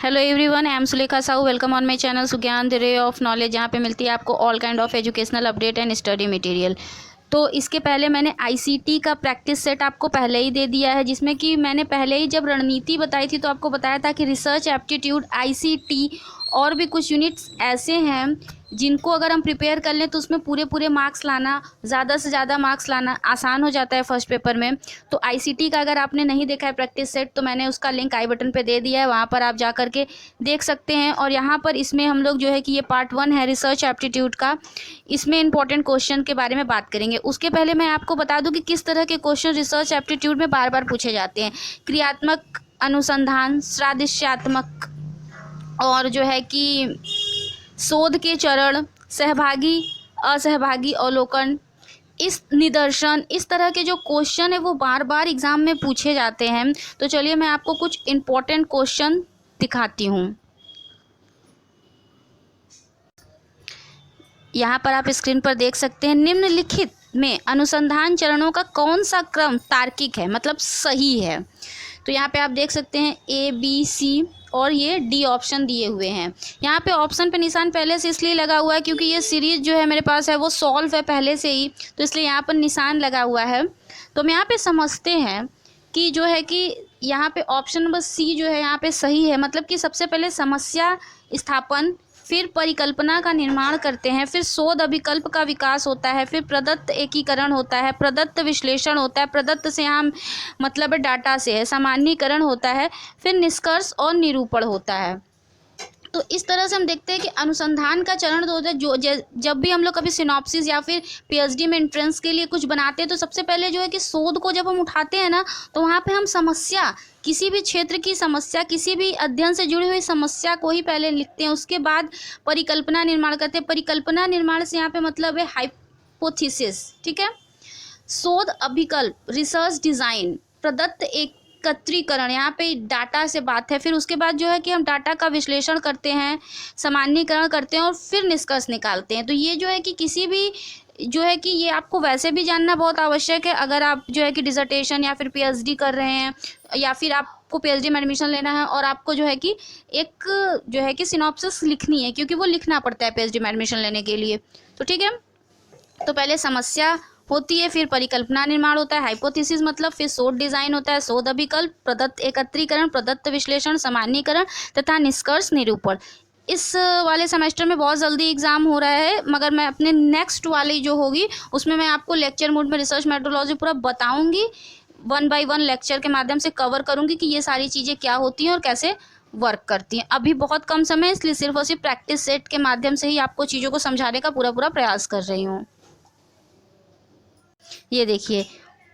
Hello everyone, I am Sulekha Sahu. Welcome on my channel Sugyan the ray of knowledge, जहाँ पे मिलती है आपको all kind of educational update and study material. तो इसके पहले मैंने आईसीटी का प्रैक्टिस सेट आपको पहले ही दे दिया है, जिसमें कि मैंने पहले ही जब रणनीति बताई थी तो आपको बताया था कि रिसर्च एप्टीट्यूड, आईसीटी और भी कुछ यूनिट्स ऐसे हैं जिनको अगर हम प्रिपेयर कर लें तो उसमें पूरे मार्क्स लाना, ज़्यादा से ज़्यादा मार्क्स लाना आसान हो जाता है फर्स्ट पेपर में। तो आईसीटी का अगर आपने नहीं देखा है प्रैक्टिस सेट तो मैंने उसका लिंक आई बटन पे दे दिया है, वहाँ पर आप जा कर के देख सकते हैं। और यहाँ पर इसमें हम लोग जो है कि ये पार्ट 1 है रिसर्च एप्टीट्यूड का, इसमें इंपॉर्टेंट क्वेश्चन के बारे में बात करेंगे। उसके पहले मैं आपको बता दूँ कि किस तरह के क्वेश्चन रिसर्च एप्टीट्यूड में बार बार पूछे जाते हैं। क्रियात्मक अनुसंधान, सादृश्यात्मक और जो है कि शोध के चरण, सहभागी असहभागी अवलोकन, इस निदर्शन, इस तरह के जो क्वेश्चन है वो बार बार एग्जाम में पूछे जाते हैं। तो चलिए मैं आपको कुछ इम्पोर्टेंट क्वेश्चन दिखाती हूँ। यहाँ पर आप स्क्रीन पर देख सकते हैं, निम्नलिखित में अनुसंधान चरणों का कौन सा क्रम तार्किक है, मतलब सही है। तो यहाँ पे आप देख सकते हैं ए बी सी और ये डी ऑप्शन दिए हुए हैं। यहाँ पे ऑप्शन पे निशान पहले से इसलिए लगा हुआ है क्योंकि ये सीरीज जो है मेरे पास है वो सॉल्व है पहले से ही, तो इसलिए यहाँ पर निशान लगा हुआ है। तो हम यहाँ पे समझते हैं कि जो है कि यहाँ पे ऑप्शन नंबर सी जो है यहाँ पे सही है, मतलब कि सबसे पहले समस्या स्थापन, फिर परिकल्पना का निर्माण करते हैं, फिर शोध अभिकल्प का विकास होता है, फिर प्रदत्त एकीकरण होता है, प्रदत्त विश्लेषण होता है, प्रदत्त से हम मतलब डाटा से है, सामान्यीकरण होता है, फिर निष्कर्ष और निरूपण होता है। तो इस तरह से हम देखते हैं कि अनुसंधान का चरण होता है जो जब भी हम लोग कभी सिनॉप्सिस या फिर पीएचडी में एंट्रेंस के लिए कुछ बनाते हैं तो सबसे पहले जो है कि शोध को जब हम उठाते हैं ना तो वहाँ पे हम समस्या, किसी भी क्षेत्र की समस्या, किसी भी अध्ययन से जुड़ी हुई समस्या को ही पहले लिखते हैं, उसके बाद परिकल्पना निर्माण करते हैं। परिकल्पना निर्माण से यहाँ पे मतलब है हाइपोथेसिस, ठीक है। शोध अभिकल्प, रिसर्च डिज़ाइन, प्रदत्त एकत्रीकरण, यहाँ पे डाटा से बात है। फिर उसके बाद जो है कि हम डाटा का विश्लेषण करते हैं, सामान्यीकरण करते हैं और फिर निष्कर्ष निकालते हैं। तो ये जो है कि किसी भी जो है कि ये आपको वैसे भी जानना बहुत आवश्यक है अगर आप जो है कि डिसर्टेशन या फिर पीएचडी कर रहे हैं या फिर आपको पीएचडी में एडमिशन लेना है और आपको जो है कि एक जो है कि सिनॉप्सिस लिखनी है, क्योंकि वो लिखना पड़ता है पीएचडी में एडमिशन लेने के लिए। तो ठीक है, तो पहले समस्या होती है, फिर परिकल्पना निर्माण होता है, हाइपोथेसिस मतलब, फिर शोध डिजाइन होता है, शोध अभिकल्प, प्रदत्त एकत्रीकरण, प्रदत्त विश्लेषण, सामान्यीकरण तथा निष्कर्ष निरूपण। इस वाले सेमेस्टर में बहुत जल्दी एग्जाम हो रहा है, मगर मैं अपने नेक्स्ट वाली जो होगी उसमें मैं आपको लेक्चर मोड में रिसर्च मेथोडोलॉजी पूरा बताऊंगी, 1 बाय 1 लेक्चर के माध्यम से कवर करूंगी कि ये सारी चीज़ें क्या होती हैं और कैसे वर्क करती हैं। अभी बहुत कम समय है इसलिए सिर्फ और सिर्फ प्रैक्टिस सेट के माध्यम से ही आपको चीज़ों को समझाने का पूरा प्रयास कर रही हूँ। ये देखिए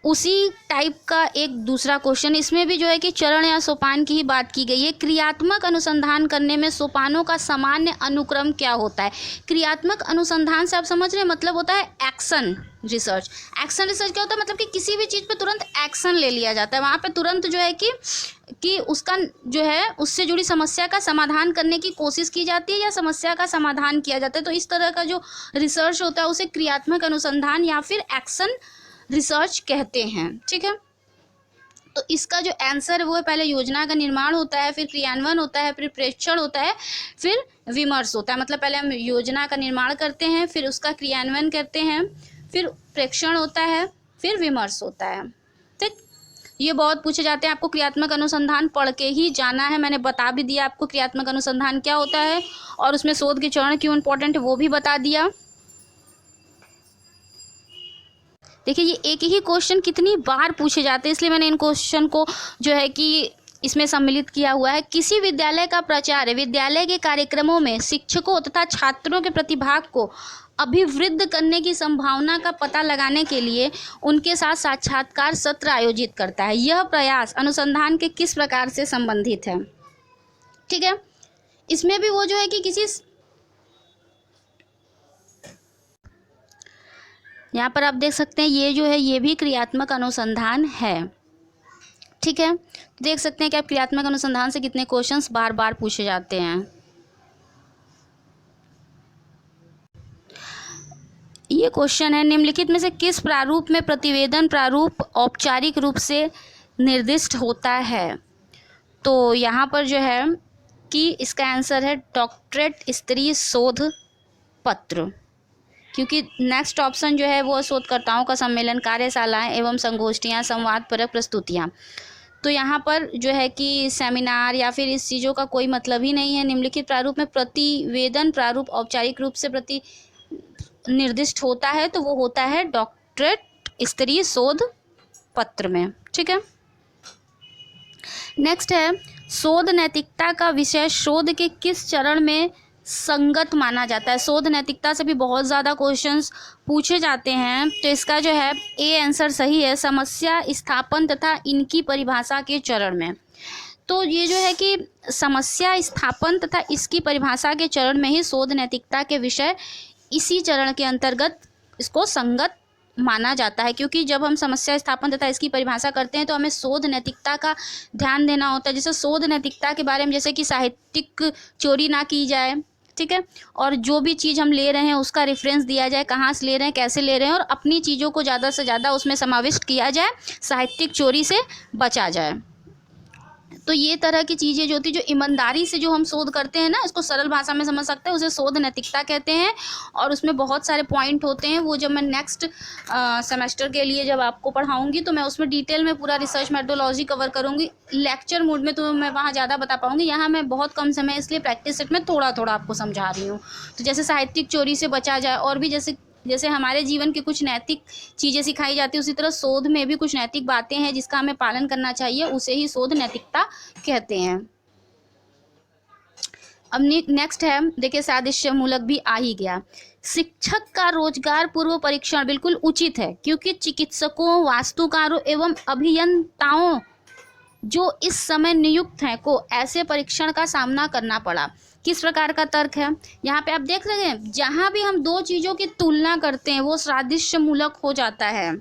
उसी टाइप का एक दूसरा क्वेश्चन, इसमें भी जो है कि चरण या सोपान की ही बात की गई है। क्रियात्मक अनुसंधान करने में सोपानों का सामान्य अनुक्रम क्या होता है। क्रियात्मक अनुसंधान से आप समझ रहे हैं मतलब होता है एक्शन रिसर्च। एक्शन रिसर्च क्या होता है, मतलब कि किसी भी चीज़ पे तुरंत एक्शन ले लिया जाता है, वहाँ पे तुरंत जो है कि उसका जो है उससे जुड़ी समस्या का समाधान करने की कोशिश की जाती है या समस्या का समाधान किया जाता है। तो इस तरह का जो रिसर्च होता है उसे क्रियात्मक अनुसंधान या फिर एक्शन रिसर्च कहते हैं, ठीक है। तो इसका जो आंसर है वो है पहले योजना का निर्माण होता है, फिर क्रियान्वयन होता है, फिर प्रेक्षण होता है, फिर विमर्श होता है। मतलब पहले हम योजना का निर्माण करते हैं, फिर उसका क्रियान्वयन करते हैं, फिर प्रेक्षण होता है, फिर विमर्श होता है, ठीक। ये बहुत पूछे जाते हैं, आपको क्रियात्मक अनुसंधान पढ़ के ही जाना है। मैंने बता भी दिया आपको क्रियात्मक अनुसंधान क्या होता है और उसमें शोध के चरण क्यों इंपॉर्टेंट है वो भी बता दिया। देखिए ये एक ही क्वेश्चन कितनी बार पूछे जाते हैं, इसलिए मैंने इन क्वेश्चन को जो है कि इसमें सम्मिलित किया हुआ है। किसी विद्यालय का प्राचार्य विद्यालय के कार्यक्रमों में शिक्षकों तथा छात्रों के प्रतिभाग को अभिवृद्ध करने की संभावना का पता लगाने के लिए उनके साथ साक्षात्कार सत्र आयोजित करता है। यह प्रयास अनुसंधान के किस प्रकार से संबंधित है, ठीक है। इसमें भी वो जो है कि किसी, यहाँ पर आप देख सकते हैं ये जो है ये भी क्रियात्मक अनुसंधान है, ठीक है। देख सकते हैं कि आप क्रियात्मक अनुसंधान से कितने क्वेश्चंस बार बार पूछे जाते हैं। ये क्वेश्चन है, निम्नलिखित में से किस प्रारूप में प्रतिवेदन प्रारूप औपचारिक रूप से निर्दिष्ट होता है। तो यहाँ पर जो है कि इसका आंसर है डॉक्टरेट स्तरीय शोध पत्र, क्योंकि नेक्स्ट ऑप्शन जो है वो शोधकर्ताओं का सम्मेलन, कार्यशालाएं एवं संगोष्ठियां, संवादपरक प्रस्तुतियां। तो यहाँ पर जो है कि सेमिनार या फिर इस चीज़ों का कोई मतलब ही नहीं है। निम्नलिखित प्रारूप में प्रतिवेदन प्रारूप औपचारिक रूप से प्रति निर्दिष्ट होता है, तो वो होता है डॉक्टरेट स्तरीय शोध पत्र में। ठीक है, नेक्स्ट है शोध नैतिकता का विषय शोध के किस चरण में संगत माना जाता है। शोध नैतिकता से भी बहुत ज़्यादा क्वेश्चंस पूछे जाते हैं, तो इसका जो है ए आंसर सही है, समस्या स्थापन तथा इनकी परिभाषा के चरण में। तो ये जो है कि समस्या स्थापन तथा इसकी परिभाषा के चरण में ही शोध नैतिकता के विषय इसी चरण के अंतर्गत इसको संगत माना जाता है, क्योंकि जब हम समस्या स्थापन तथा इसकी परिभाषा करते हैं तो हमें शोध नैतिकता का ध्यान देना होता है। जैसे शोध नैतिकता के बारे में जैसे कि साहित्यिक चोरी ना की जाए, ठीक है, और जो भी चीज़ हम ले रहे हैं उसका रेफरेंस दिया जाए, कहाँ से ले रहे हैं, कैसे ले रहे हैं, और अपनी चीज़ों को ज़्यादा से ज़्यादा उसमें समाविष्ट किया जाए, साहित्यिक चोरी से बचा जाए। तो ये तरह की चीज़ें जो होती, जो ईमानदारी से जो हम शोध करते हैं ना, इसको सरल भाषा में समझ सकते हैं, उसे शोध नैतिकता कहते हैं। और उसमें बहुत सारे पॉइंट होते हैं, वो जब मैं नेक्स्ट सेमेस्टर के लिए जब आपको पढ़ाऊंगी तो मैं उसमें डिटेल में पूरा रिसर्च मेथोडोलॉजी कवर करूंगी। लेक्चर मोड में तो मैं वहाँ ज़्यादा बता पाऊंगी, यहाँ मैं बहुत कम समय इसलिए प्रैक्टिस सेट में थोड़ा थोड़ा आपको समझा रही हूँ। तो जैसे साहित्यिक चोरी से बचा जाए, और भी जैसे हमारे जीवन के कुछ नैतिक चीज़ें सिखाई जाती है, उसी तरह शोध में भी कुछ नैतिक बातें हैं जिसका हमें पालन करना चाहिए, उसे ही शोध नैतिकता कहते हैं। अब नेक्स्ट है, देखिए सादृश्यमूलक भी आ ही गया। शिक्षक का रोजगार पूर्व परीक्षण बिल्कुल उचित है, क्योंकि चिकित्सकों, वास्तुकारों एवं अभियंताओं जो इस समय नियुक्त हैं को ऐसे परीक्षण का सामना करना पड़ा। किस प्रकार का तर्क है यहाँ पे आप देख रहे हैं, जहाँ भी हम दो चीज़ों की तुलना करते हैं वो सादृश्यमूलक हो जाता है।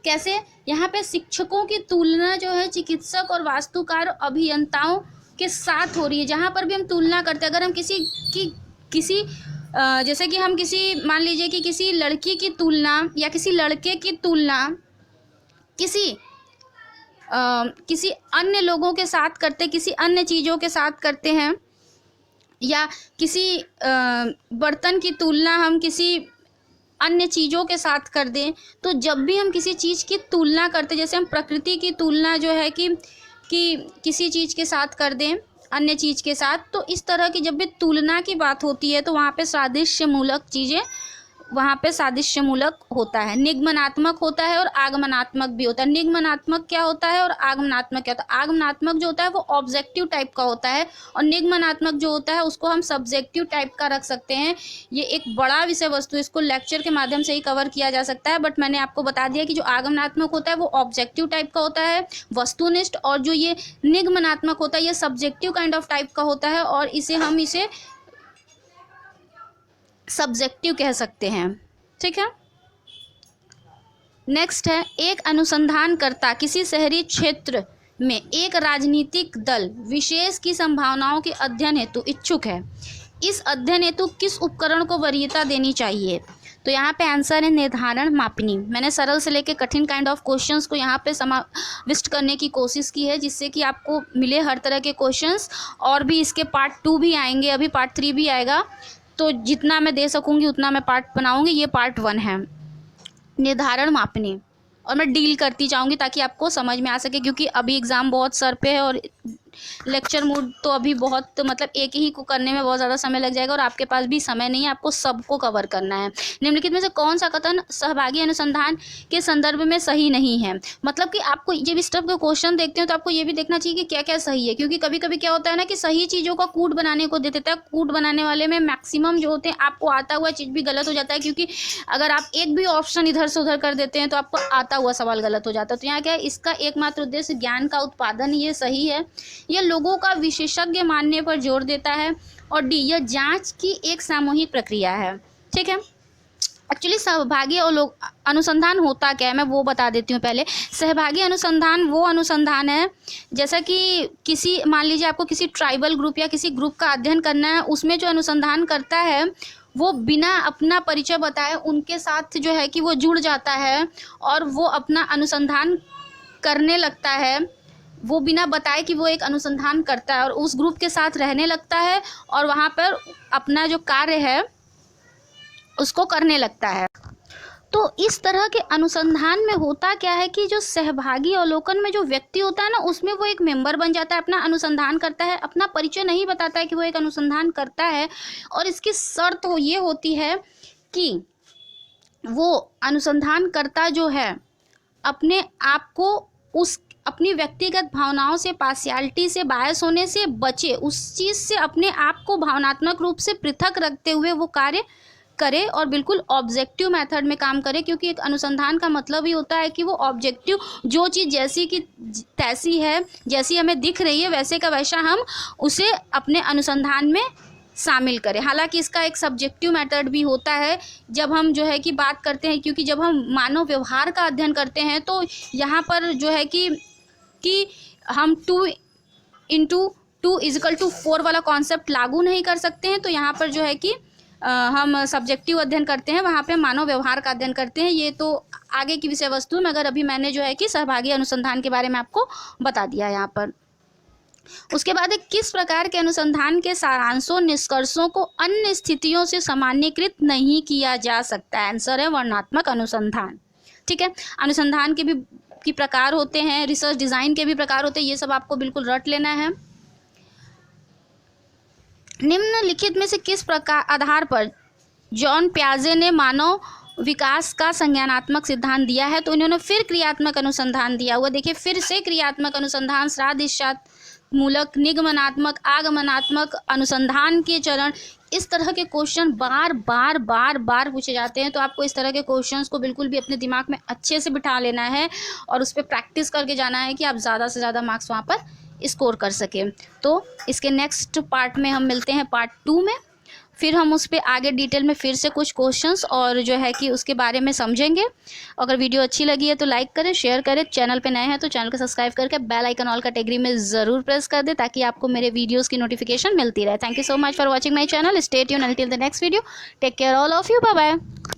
कैसे, यहाँ पे शिक्षकों की तुलना जो है चिकित्सक और वास्तुकार अभियंताओं के साथ हो रही है। जहाँ पर भी हम तुलना करते हैं, अगर हम किसी जैसे कि हम मान लीजिए कि किसी लड़की की तुलना या किसी लड़के की तुलना किसी अन्य लोगों के साथ करते, किसी अन्य चीज़ों के साथ करते हैं, या किसी बर्तन की तुलना हम किसी अन्य चीज़ों के साथ कर दें, तो जब भी हम किसी चीज़ की तुलना करते, जैसे हम प्रकृति की तुलना जो है कि किसी चीज़ के साथ कर दें, अन्य चीज़ के साथ, तो इस तरह की जब भी तुलना की बात होती है तो वहाँ पे सादृश्यमूलक चीज़ें, वहाँ पे सादृश्यमूलक होता है। निगमनात्मक होता है और आगमनात्मक भी होता है। निगमनात्मक क्या होता है और आगमनात्मक क्या होता है? आगमनात्मक जो होता है वो ऑब्जेक्टिव टाइप का होता है, और निगमनात्मक जो होता है उसको हम सब्जेक्टिव टाइप का रख सकते हैं। ये एक बड़ा विषय वस्तु, इसको लेक्चर के माध्यम से ही कवर किया जा सकता है, बट मैंने आपको बता दिया कि जो आगमनात्मक होता है वो ऑब्जेक्टिव टाइप का होता है, वस्तुनिष्ठ, और जो ये निगमनात्मक होता है ये सब्जेक्टिव काइंड ऑफ टाइप का होता है, और हम इसे सब्जेक्टिव कह सकते हैं। ठीक है, नेक्स्ट है, एक अनुसंधानकर्ता किसी शहरी क्षेत्र में एक राजनीतिक दल विशेष की संभावनाओं के अध्ययन हेतु इच्छुक है। इस अध्ययन हेतु किस उपकरण को वरीयता देनी चाहिए? तो यहाँ पे आंसर है निर्धारण मापनी। मैंने सरल से लेके कठिन काइंड ऑफ क्वेश्चंस को यहाँ पे समाविष्ट करने की कोशिश की है, जिससे कि आपको मिले हर तरह के क्वेश्चंस। और भी इसके पार्ट 2 भी आएंगे, अभी पार्ट 3 भी आएगा, तो जितना मैं दे सकूंगी उतना मैं पार्ट बनाऊंगी। ये पार्ट 1 है, निर्धारण मापनी, और मैं डील करती जाऊंगी ताकि आपको समझ में आ सके, क्योंकि अभी एग्ज़ाम बहुत सर पे है और लेक्चर मूड तो अभी बहुत, मतलब एक ही को करने में बहुत ज़्यादा समय लग जाएगा, और आपके पास भी समय नहीं है, आपको सबको कवर करना है। निम्नलिखित में से कौन सा कथन सहभागी अनुसंधान के संदर्भ में सही नहीं है? मतलब कि आपको जब इस तरह के क्वेश्चन देखते हो तो आपको ये भी देखना चाहिए कि क्या क्या सही है, क्योंकि कभी कभी क्या होता है ना कि सही चीज़ों का कूट बनाने को दे देता है, कूट बनाने वाले में मैक्सिमम जो होते हैं आपको आता हुआ चीज़ भी गलत हो जाता है, क्योंकि अगर आप एक भी ऑप्शन इधर से उधर कर देते हैं तो आपको आता हुआ सवाल गलत हो जाता है। तो यहाँ क्या है, इसका एकमात्र उद्देश्य ज्ञान का उत्पादन, ये सही है। यह लोगों का विशेषज्ञ मानने पर जोर देता है। और डी, यह जांच की एक सामूहिक प्रक्रिया है। ठीक है, एक्चुअली सहभागी और लोग अनुसंधान होता क्या है मैं वो बता देती हूँ पहले। सहभागी अनुसंधान वो अनुसंधान है, जैसा कि किसी, मान लीजिए आपको किसी ट्राइबल ग्रुप या किसी ग्रुप का अध्ययन करना है, उसमें जो अनुसंधान करता है वो बिना अपना परिचय बताए उनके साथ जो है कि वो जुड़ जाता है और वो अपना अनुसंधान करने लगता है। वो बिना बताए कि वो एक अनुसंधान करता है और उस ग्रुप के साथ रहने लगता है और वहाँ पर अपना जो कार्य है उसको करने लगता है। तो इस तरह के अनुसंधान में होता क्या है कि जो सहभागी अवलोकन में जो व्यक्ति होता है ना, उसमें वो एक मेंबर बन जाता है, अपना अनुसंधान करता है, अपना परिचय नहीं बताता है कि वो एक अनुसंधान करता है। और इसकी शर्त ये होती है कि वो अनुसंधानकर्ता जो है अपने आप को उस अपनी व्यक्तिगत भावनाओं से, पार्शियलिटी से, बायस होने से बचे, उस चीज़ से अपने आप को भावनात्मक रूप से पृथक रखते हुए वो कार्य करे और बिल्कुल ऑब्जेक्टिव मेथड में काम करे। क्योंकि एक अनुसंधान का मतलब ही होता है कि वो ऑब्जेक्टिव, जो चीज़ जैसी की तैसी है, जैसी हमें दिख रही है वैसे का वैसा हम उसे अपने अनुसंधान में शामिल करें। हालांकि इसका एक सब्जेक्टिव मेथड भी होता है जब हम जो है कि बात करते हैं, क्योंकि जब हम मानव व्यवहार का अध्ययन करते हैं तो यहाँ पर जो है कि हम 2 × 2 = 4 वाला कॉन्सेप्ट लागू नहीं कर सकते हैं। तो यहाँ पर जो है कि हम सब्जेक्टिव अध्ययन करते हैं, वहाँ पे मानव व्यवहार का अध्ययन करते हैं। ये तो आगे की विषय वस्तु में, मगर अभी मैंने जो है कि सहभागी अनुसंधान के बारे में आपको बता दिया यहाँ पर। उसके बाद किस प्रकार के अनुसंधान के सारांशों, निष्कर्षों को अन्य स्थितियों से सामान्यीकृत नहीं किया जा सकता। आंसर है वर्णनात्मक अनुसंधान। ठीक है, अनुसंधान के भी प्रकार होते हैं, रिसर्च डिज़ाइन के भी प्रकार होते हैं, ये सब आपको बिल्कुल रट लेना है। निम्नलिखित में से किस प्रकार आधार पर जॉन पियाजे ने मानव विकास का संज्ञानात्मक सिद्धांत दिया है? तो इन्होंने फिर क्रियात्मक अनुसंधान दिया हुआ। देखिए, फिर से क्रियात्मक अनुसंधान, श्राद्धिशात्मक, निगमनात्मक, आगमनात्मक अनुसंधान के चरण, इस तरह के क्वेश्चन बार बार पूछे जाते हैं। तो आपको इस तरह के क्वेश्चंस को बिल्कुल भी अपने दिमाग में अच्छे से बिठा लेना है और उस पर प्रैक्टिस करके जाना है कि आप ज़्यादा से ज़्यादा मार्क्स वहाँ पर स्कोर कर सकें। तो इसके नेक्स्ट पार्ट में हम मिलते हैं, पार्ट 2 में। फिर हम उस पर आगे डिटेल में फिर से कुछ क्वेश्चंस और जो है कि उसके बारे में समझेंगे। अगर वीडियो अच्छी लगी है तो लाइक करें, शेयर करें। चैनल पे नए हैं तो चैनल को सब्सक्राइब करके बेल आइकन ऑल कैटेगरी में ज़रूर प्रेस कर दें ताकि आपको मेरे वीडियोज़ की नोटिफिकेशन मिलती रहे। Thank you so much for watching my channel. Stay tuned until the next video. Take care all of you. Bye bye.